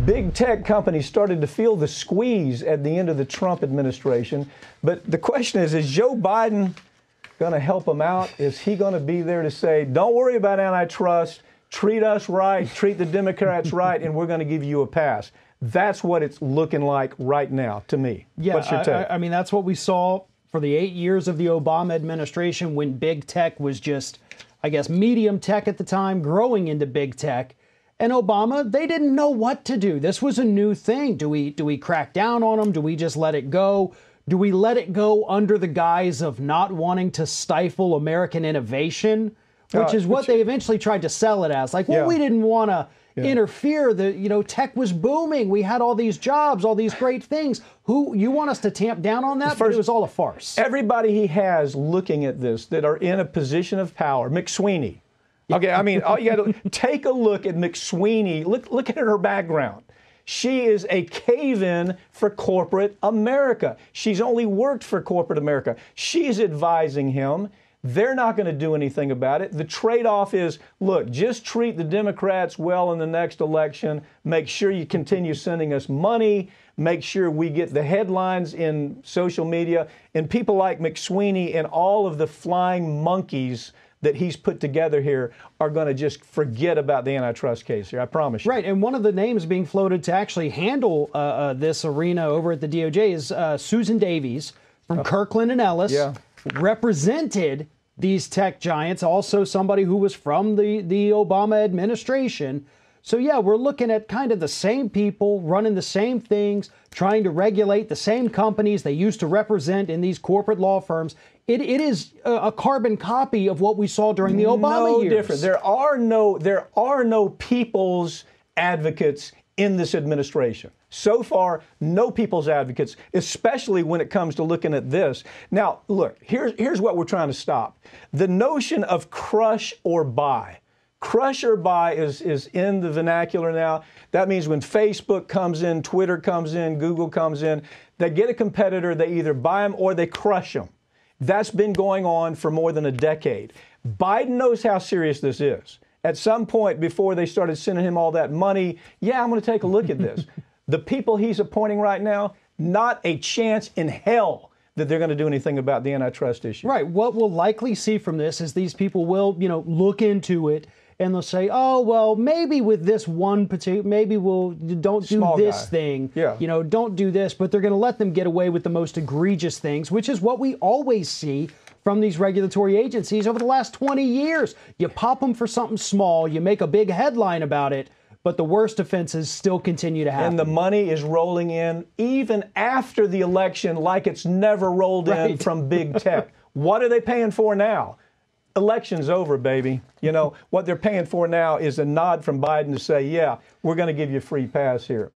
big tech companies started to feel the squeeze at the end of the Trump administration. But the question is Joe Biden going to help them out? Is he going to be there to say, don't worry about antitrust, treat us right, treat the Democrats right, and we're going to give you a pass? That's what it's looking like right now to me. Yeah, what's your take? I mean, that's what we saw for the 8 years of the Obama administration when big tech was just, I guess, medium tech at the time, growing into big tech. And Obama, they didn't know what to do. This was a new thing. Do we crack down on them? Do we just let it go? Do we let it go under the guise of not wanting to stifle American innovation, which is what they eventually tried to sell it as? Like, well, we didn't want to interfere. Tech was booming. We had all these jobs, all these great things. You want us to tamp down on that? But it was all a farce. Everybody he has looking at this that are in a position of power, McSweeney. Okay, I mean, all you got to take a look at McSweeney. Look at her background. She is a cave-in for corporate America. She's only worked for corporate America. She's advising him. They're not going to do anything about it. The trade-off is, look, just treat the Democrats well in the next election. Make sure you continue sending us money. Make sure we get the headlines in social media. And people like McSweeney and all of the flying monkeys that he's put together here are going to just forget about the antitrust case here. I promise you. Right. And one of the names being floated to actually handle this arena over at the DOJ is Susan Davies from Kirkland and Ellis. Yeah. Represented these tech giants, also somebody who was from the Obama administration. So, yeah, we're looking at kind of the same people running the same things, trying to regulate the same companies they used to represent in these corporate law firms. It is a carbon copy of what we saw during the Obama years. No different. There are no people's advocates in this administration. So far, no people's advocates, especially when it comes to looking at this. Now, look, here's what we're trying to stop. The notion of crush or buy. Crush or buy is in the vernacular now. That means when Facebook comes in, Twitter comes in, Google comes in, they get a competitor, they either buy them or they crush them. That's been going on for more than a decade. Biden knows how serious this is. At some point before they started sending him all that money, yeah, I'm going to take a look at this. The people he's appointing right now, not a chance in hell that they're going to do anything about the antitrust issue. Right. What we'll likely see from this is these people will, look into it and they'll say, oh, well, maybe with this one particular, maybe don't do this thing. Yeah. Don't do this. But they're going to let them get away with the most egregious things, which is what we always see from these regulatory agencies over the last 20 years. You pop them for something small, you make a big headline about it, but the worst offenses still continue to happen. And the money is rolling in even after the election like it's never rolled in from big tech. What are they paying for now? Election's over, baby. What they're paying for now is a nod from Biden to say, yeah, we're going to give you a free pass here.